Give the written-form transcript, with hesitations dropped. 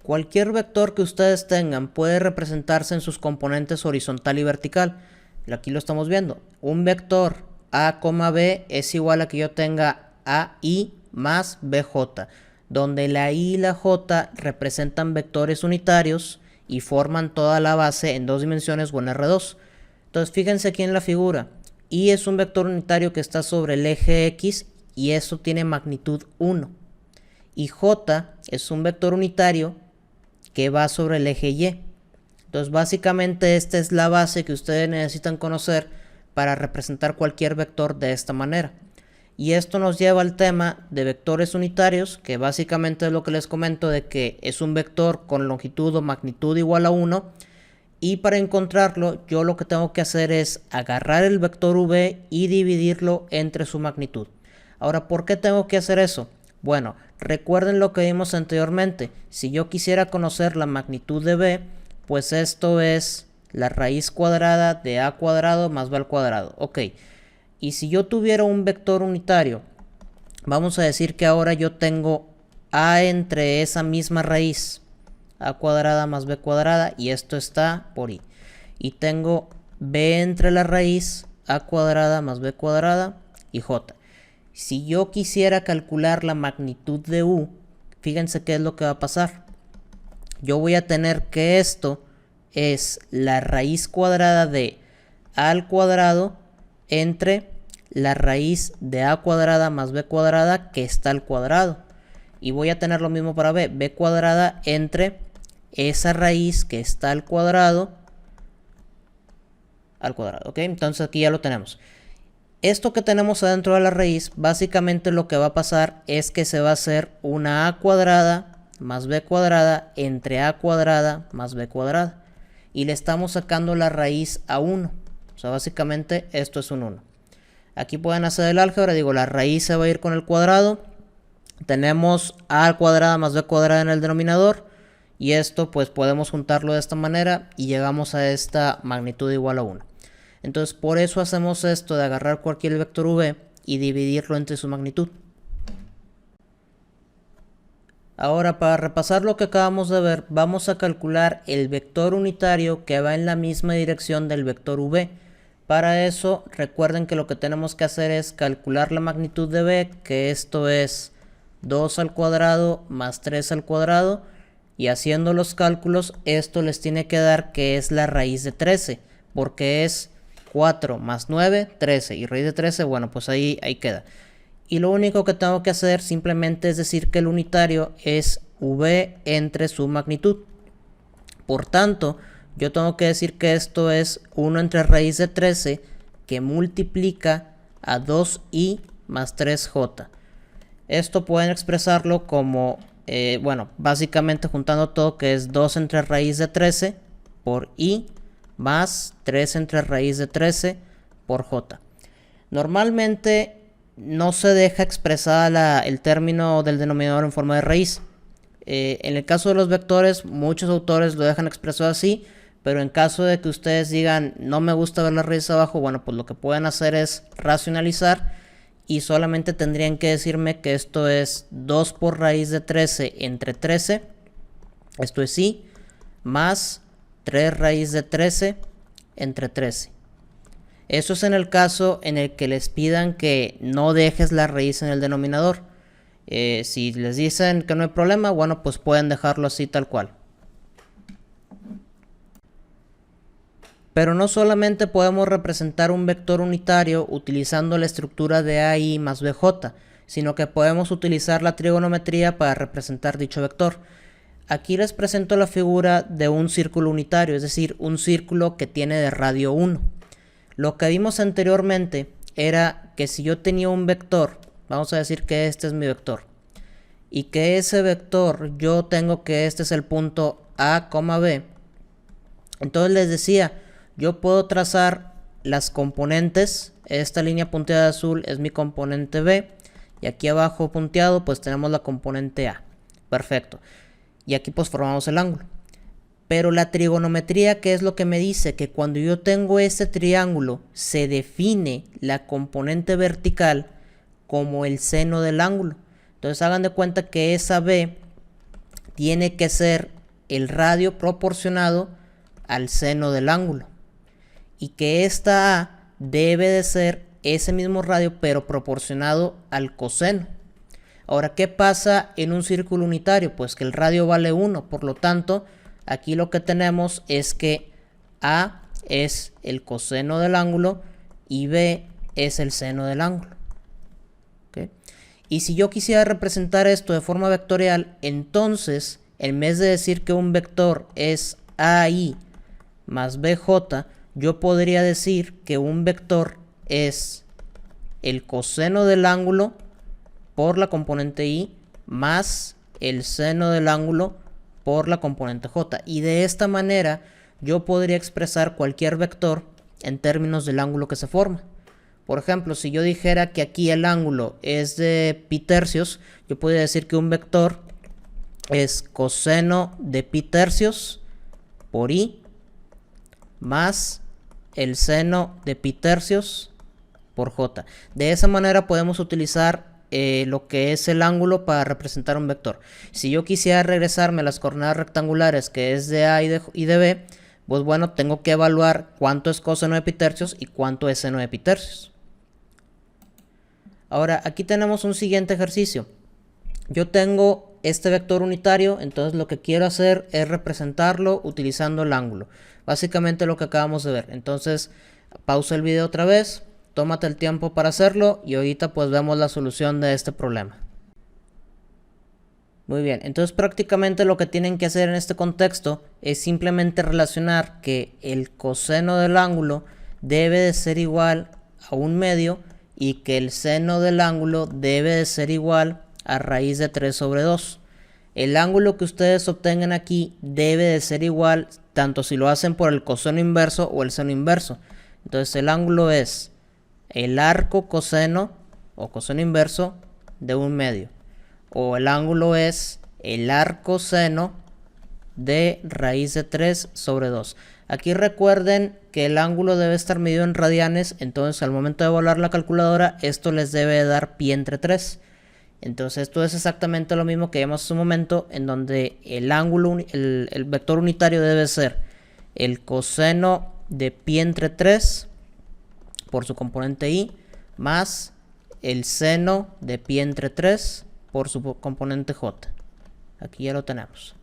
Cualquier vector que ustedes tengan puede representarse en sus componentes horizontal y vertical. Aquí lo estamos viendo. Un vector a, b es igual a que yo tenga AI más BJ, donde la I y la J representan vectores unitarios y forman toda la base en dos dimensiones o en R2. Entonces fíjense aquí en la figura. I es un vector unitario que está sobre el eje X y eso tiene magnitud 1. Y J es un vector unitario que va sobre el eje Y. Entonces básicamente esta es la base que ustedes necesitan conocer para representar cualquier vector de esta manera. Y esto nos lleva al tema de vectores unitarios, que básicamente es lo que les comento de que es un vector con longitud o magnitud igual a 1. Y para encontrarlo yo lo que tengo que hacer es agarrar el vector v y dividirlo entre su magnitud. Ahora, ¿por qué tengo que hacer eso? Bueno, recuerden lo que vimos anteriormente. Si yo quisiera conocer la magnitud de b, pues esto es la raíz cuadrada de a cuadrado más b al cuadrado. Ok, y si yo tuviera un vector unitario, vamos a decir que ahora yo tengo a entre esa misma raíz, a cuadrada más b cuadrada, y esto está por i. Y tengo b entre la raíz, a cuadrada más b cuadrada y j. Si yo quisiera calcular la magnitud de u, fíjense qué es lo que va a pasar. Yo voy a tener que esto es la raíz cuadrada de a al cuadrado entre la raíz de a cuadrada más b cuadrada que está al cuadrado. Y voy a tener lo mismo para b cuadrada entre esa raíz que está al cuadrado, ¿ok? Entonces aquí ya lo tenemos. Esto que tenemos adentro de la raíz, básicamente lo que va a pasar es que se va a hacer una a cuadrada más b cuadrada entre a cuadrada más b cuadrada. Y le estamos sacando la raíz a 1. O sea, básicamente esto es un 1. Aquí pueden hacer el álgebra, digo, la raíz se va a ir con el cuadrado. Tenemos a al cuadrada más b cuadrada en el denominador. Y esto pues podemos juntarlo de esta manera y llegamos a esta magnitud igual a 1. Entonces por eso hacemos esto de agarrar cualquier vector v y dividirlo entre su magnitud. Ahora, para repasar lo que acabamos de ver, vamos a calcular el vector unitario que va en la misma dirección del vector v. Para eso recuerden que lo que tenemos que hacer es calcular la magnitud de v, que esto es 2 al cuadrado más 3 al cuadrado, y haciendo los cálculos esto les tiene que dar que es la raíz de 13, porque es 4 más 9, 13, y raíz de 13, bueno, pues ahí queda. Y lo único que tengo que hacer simplemente es decir que el unitario es v entre su magnitud. Por tanto, yo tengo que decir que esto es 1 entre raíz de 13 que multiplica a 2i más 3j. Esto pueden expresarlo como, bueno, básicamente juntando todo, que es 2 entre raíz de 13 por i más 3 entre raíz de 13 por j. Normalmente no se deja expresada el término del denominador en forma de raíz. En el caso de los vectores, muchos autores lo dejan expresado así, pero en caso de que ustedes digan no me gusta ver la raíz abajo, bueno, pues lo que pueden hacer es racionalizar y solamente tendrían que decirme que esto es 2 por raíz de 13 entre 13, esto es i, más 3 raíz de 13 entre 13. Eso es en el caso en el que les pidan que no dejes la raíz en el denominador. Si les dicen que no hay problema, bueno, pues pueden dejarlo así tal cual. Pero no solamente podemos representar un vector unitario utilizando la estructura de AI más BJ, sino que podemos utilizar la trigonometría para representar dicho vector. Aquí les presento la figura de un círculo unitario, es decir, un círculo que tiene de radio 1. Lo que vimos anteriormente era que si yo tenía un vector, vamos a decir que este es mi vector, y que ese vector yo tengo que este es el punto A, B, entonces les decía, yo puedo trazar las componentes, esta línea punteada de azul es mi componente B, y aquí abajo punteado pues tenemos la componente A. Perfecto. Y aquí pues formamos el ángulo. Pero la trigonometría, ¿qué es lo que me dice? Que cuando yo tengo este triángulo, se define la componente vertical como el seno del ángulo. Entonces hagan de cuenta que esa B tiene que ser el radio proporcionado al seno del ángulo, y que esta A debe de ser ese mismo radio pero proporcionado al coseno. Ahora, ¿qué pasa en un círculo unitario? Pues que el radio vale 1, por lo tanto, aquí lo que tenemos es que A es el coseno del ángulo y B es el seno del ángulo. ¿Okay? Y si yo quisiera representar esto de forma vectorial, entonces, en vez de decir que un vector es AI más BJ, yo podría decir que un vector es el coseno del ángulo por la componente I más el seno del ángulo por la componente J. Y de esta manera yo podría expresar cualquier vector en términos del ángulo que se forma. Por ejemplo, si yo dijera que aquí el ángulo es de pi tercios, yo podría decir que un vector es coseno de pi tercios por I más el seno de pi tercios por J. De esa manera podemos utilizar lo que es el ángulo para representar un vector. Si yo quisiera regresarme a las coordenadas rectangulares, que es de A y de B, pues bueno, tengo que evaluar cuánto es coseno de pi tercios y cuánto es seno de pi tercios. Ahora, aquí tenemos un siguiente ejercicio. Yo tengo este vector unitario, entonces lo que quiero hacer es representarlo utilizando el ángulo. Básicamente lo que acabamos de ver. Entonces, pausa el video otra vez. Tómate el tiempo para hacerlo y ahorita pues vemos la solución de este problema. Muy bien, entonces prácticamente lo que tienen que hacer en este contexto es simplemente relacionar que el coseno del ángulo debe de ser igual a 1/2 y que el seno del ángulo debe de ser igual a raíz de 3/2. El ángulo que ustedes obtengan aquí debe de ser igual tanto si lo hacen por el coseno inverso o el seno inverso. Entonces el ángulo es el arco coseno o coseno inverso de 1/2, o el ángulo es el arco seno de raíz de 3/2. Aquí recuerden que el ángulo debe estar medido en radianes, entonces al momento de evaluar la calculadora esto les debe dar pi entre 3. Entonces esto es exactamente lo mismo que vimos hace un momento, en donde el ángulo, el vector unitario debe ser el coseno de pi entre 3 por su componente I más el seno de pi entre 3 por su componente J. Aquí ya lo tenemos.